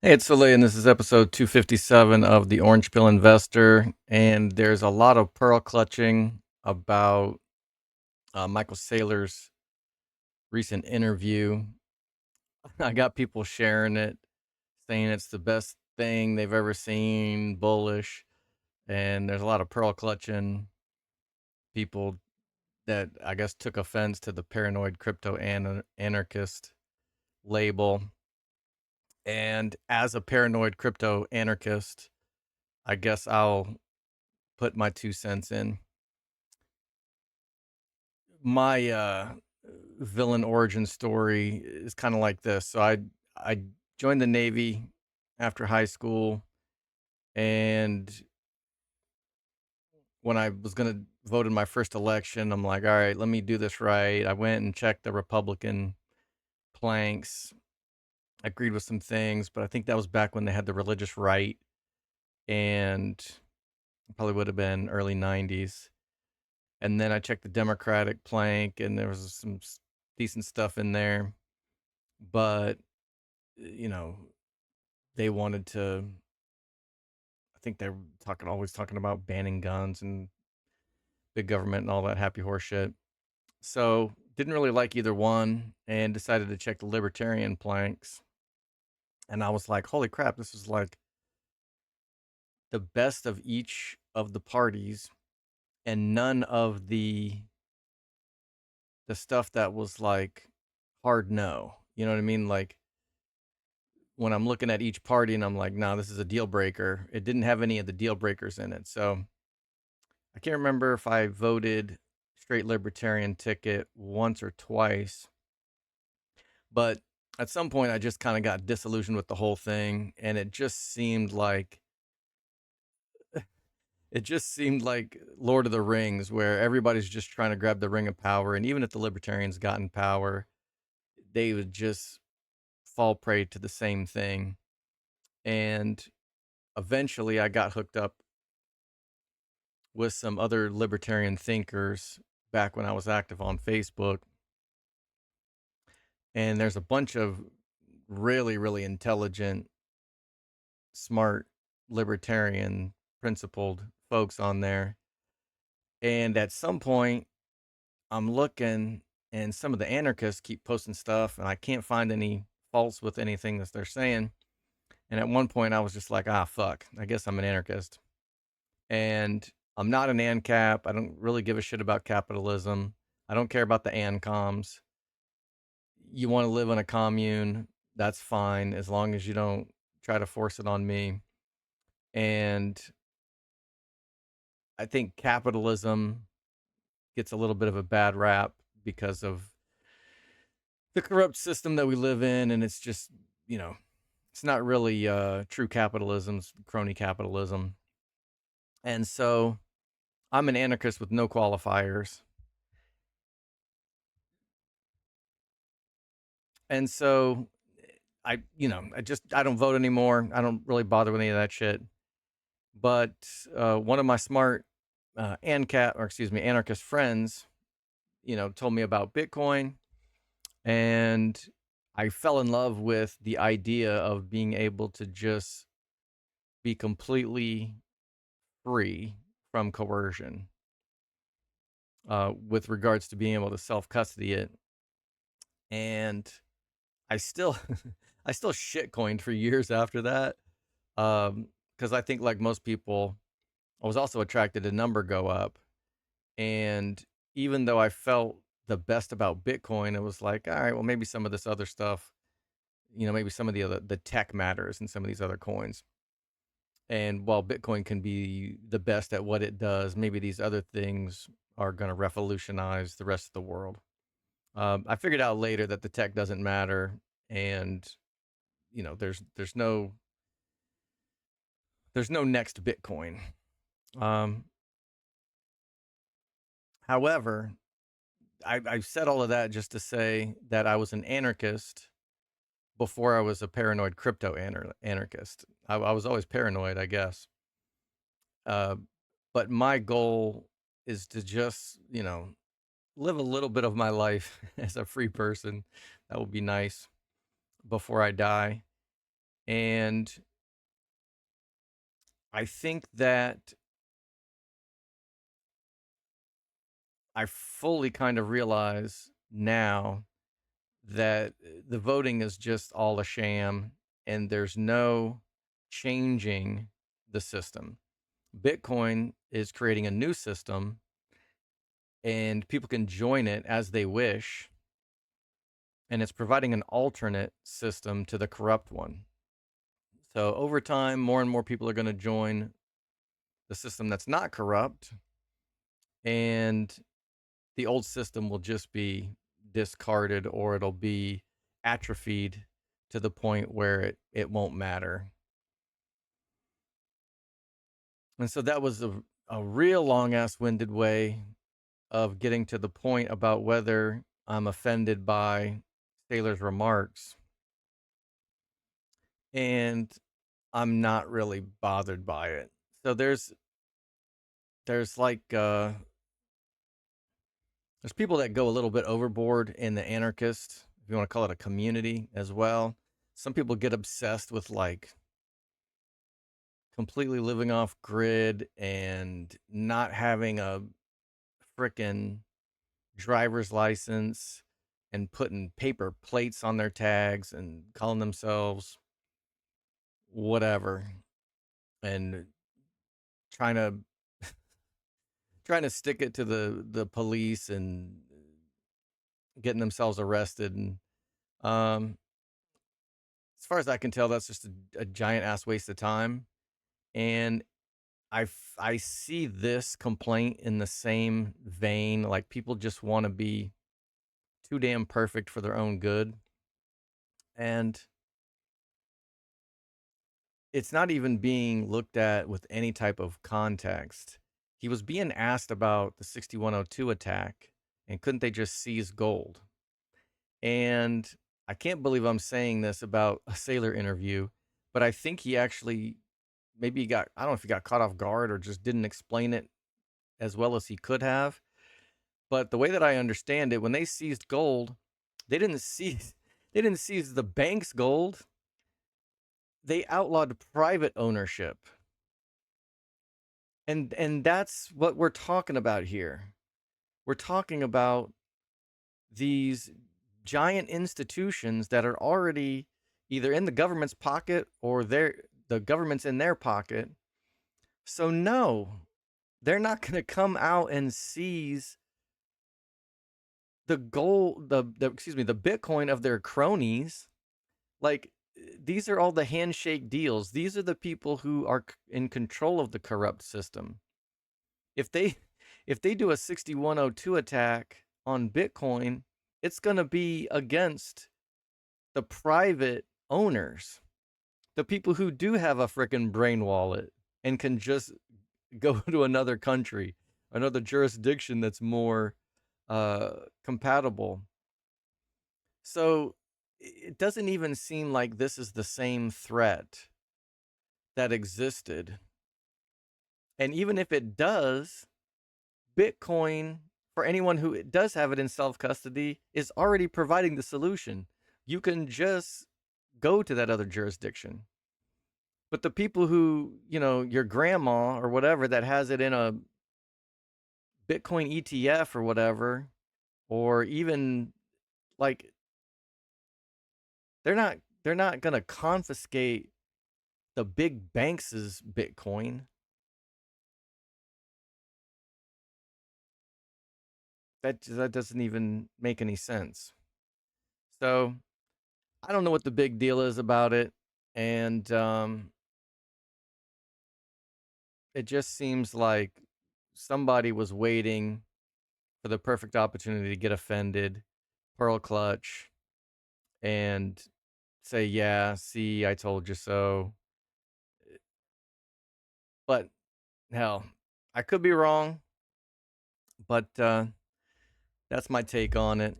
Hey, it's Saylor, and this is episode 257 of The Orange Pill Investor. And there's a lot of pearl clutching about Michael Saylor's recent interview. I got people sharing it, saying it's the best thing they've ever seen, bullish. And there's a lot of pearl clutching people that I guess took offense to the paranoid crypto anarchist label. And as a paranoid crypto anarchist, I guess I'll put my 2 cents in. My villain origin story is kind of like this. So I joined the Navy after high school, and when I was going to vote in my first election, I'm like, all right, let me do this right. I went and checked the Republican planks, agreed with some things, but I think that was back when they had the religious right, and it probably would have been early 90s. And then I checked the Democratic plank, and there was some decent stuff in there. But, you know, they wanted to, I think they're always talking about banning guns and big government and all that happy horse shit. So didn't really like either one and decided to check the libertarian planks. And I was like, holy crap, this is like the best of each of the parties and none of the stuff that was like hard no. You know what I mean? Like when I'm looking at each party and I'm like, no, this is a deal breaker. It didn't have any of the deal breakers in it. So I can't remember if I voted straight libertarian ticket once or twice, but at some point I just kind of got disillusioned with the whole thing, and it just seemed like Lord of the Rings, where everybody's just trying to grab the ring of power, and even if the libertarians got in power, they would just fall prey to the same thing. And eventually I got hooked up with some other libertarian thinkers back when I was active on Facebook. And there's a bunch of really, really intelligent, smart, libertarian, principled folks on there. And at some point, I'm looking, and some of the anarchists keep posting stuff, and I can't find any faults with anything that they're saying. And at one point, I was just like, fuck, I guess I'm an anarchist. And I'm not an ANCAP. I don't really give a shit about capitalism. I don't care about the ANCOMs. You want to live in a commune, that's fine, as long as you don't try to force it on me. And I think capitalism gets a little bit of a bad rap because of the corrupt system that we live in. And it's just, you know, it's not really true capitalism, it's crony capitalism. And so I'm an anarchist with no qualifiers. And so I don't vote anymore. I don't really bother with any of that shit. But one of my smart anarchist friends, told me about Bitcoin, and I fell in love with the idea of being able to just be completely free from coercion with regards to being able to self custody it. And I still, I still shitcoined for years after that, because I think, like most people, I was also attracted to number go up. And even though I felt the best about Bitcoin, it was like, all right, well, maybe some of this other stuff, maybe some of the tech matters in some of these other coins. And while Bitcoin can be the best at what it does, maybe these other things are going to revolutionize the rest of the world. I figured out later that the tech doesn't matter, and there's no next Bitcoin. Um, However, I said all of that just to say that I was an anarchist before I was a paranoid crypto anarchist. I was always paranoid, I guess. Uh, but my goal is to just, live a little bit of my life as a free person. That would be nice before I die. And I think that I fully kind of realize now that the voting is just all a sham and there's no changing the system. Bitcoin is creating a new system and people can join it as they wish. And it's providing an alternate system to the corrupt one. So over time, more and more people are going to join the system that's not corrupt. And the old system will just be discarded or it'll be atrophied to the point where it won't matter. And so that was a real long ass winded way of getting to the point about whether I'm offended by Saylor's remarks. And I'm not really bothered by it. So there's like there's people that go a little bit overboard in the anarchist, if you want to call it a community as well. Some people get obsessed with like completely living off grid and not having a frickin' driver's license and putting paper plates on their tags and calling themselves whatever and trying to trying to stick it to the police and getting themselves arrested. And as far as I can tell, that's just a giant ass waste of time. And I see this complaint in the same vein. Like people just want to be too damn perfect for their own good. And it's not even being looked at with any type of context. He was being asked about the 6102 attack and couldn't they just seize gold? And I can't believe I'm saying this about a Saylor interview, but I think he actually maybe he got, I don't know if he got caught off guard or just didn't explain it as well as he could have. But the way that I understand it, when they seized gold, they didn't seize they didn't seize the bank's gold. They outlawed private ownership. And that's what we're talking about here. We're talking about these giant institutions that are already either in the government's pocket or the government's in their pocket. So no, they're not going to come out and seize the gold, the excuse me, the Bitcoin of their cronies. Like these are all the handshake deals. These are the people who are in control of the corrupt system. If they if they do a 6102 attack on Bitcoin, it's going to be against the private owners, the people who do have a freaking brain wallet and can just go to another country, another jurisdiction that's more compatible. So it doesn't even seem like this is the same threat that existed. And even if it does, Bitcoin, for anyone who does have it in self custody, is already providing the solution. You can just go to that other jurisdiction. But the people who, your grandma or whatever that has it in a Bitcoin ETF or whatever, or even like they're not going to confiscate the big banks' Bitcoin. That doesn't even make any sense. So I don't know what the big deal is about it, and it just seems like somebody was waiting for the perfect opportunity to get offended, pearl clutch, and say, "Yeah, see, I told you so." But hell, I could be wrong, but that's my take on it.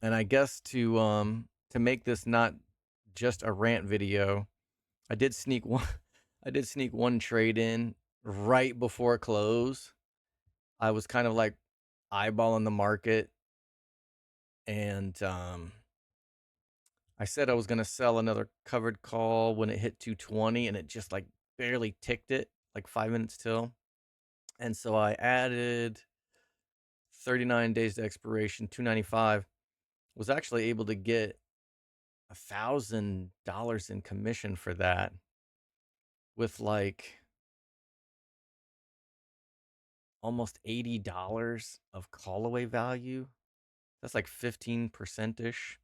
And I guess to make this not just a rant video, I did sneak one I did sneak one trade in right before close. I was kind of like eyeballing the market and I said I was going to sell another covered call when it hit 220, and it just like barely ticked it, like 5 minutes till. And so I added 39 days to expiration, 295. Was actually able to get $1,000 in commission for that, with like almost $80 of call away value. That's like 15% ish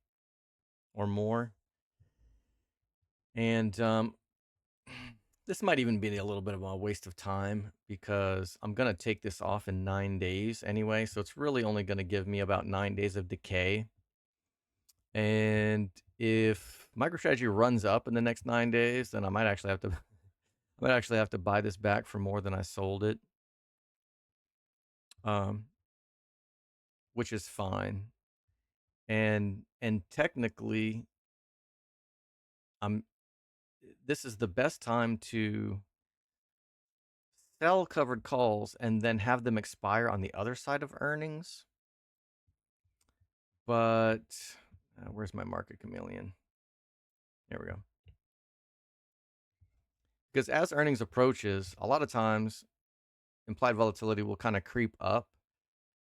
or more. And this might even be a little bit of a waste of time because I'm going to take this off in 9 days anyway. So it's really only going to give me about 9 days of decay. And if MicroStrategy runs up in the next 9 days, then I might actually have to buy this back for more than I sold it, which is fine. And technically, this is the best time to sell covered calls and then have them expire on the other side of earnings. But where's my market chameleon? There we go. Because as earnings approaches, a lot of times implied volatility will kind of creep up.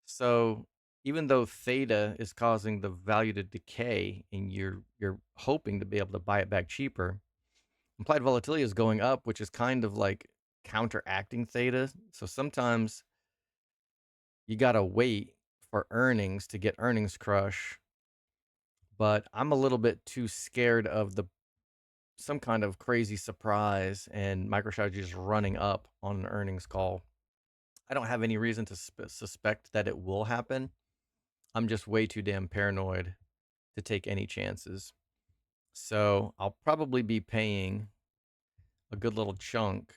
So even though theta is causing the value to decay and you're hoping to be able to buy it back cheaper, implied volatility is going up, which is kind of like counteracting theta. So sometimes you got to wait for earnings to get earnings crush. But I'm a little bit too scared of some kind of crazy surprise and MicroStrategy is running up on an earnings call. I don't have any reason to suspect that it will happen. I'm just way too damn paranoid to take any chances. So I'll probably be paying a good little chunk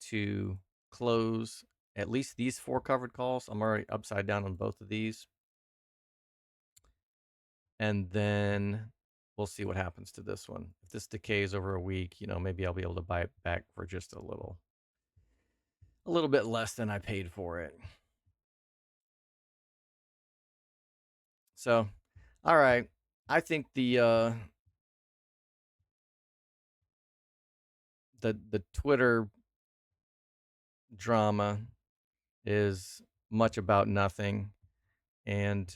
to close at least these 4 covered calls. I'm already upside down on both of these. And then we'll see what happens to this one. If this decays over a week, maybe I'll be able to buy it back for just a little bit less than I paid for it. So, all right. I think the Twitter drama is much about nothing, and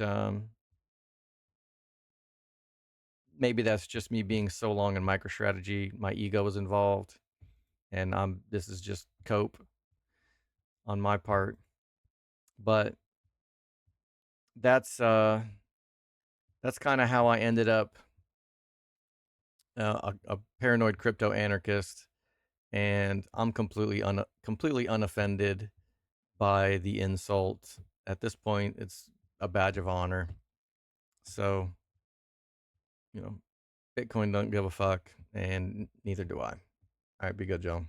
maybe that's just me being so long in MicroStrategy. My ego is involved, and this is just cope on my part. But that's kind of how I ended up a paranoid crypto anarchist, and I'm completely unoffended by the insult. At this point, it's a badge of honor. So, Bitcoin don't give a fuck, and neither do I. All right, be good, Joe.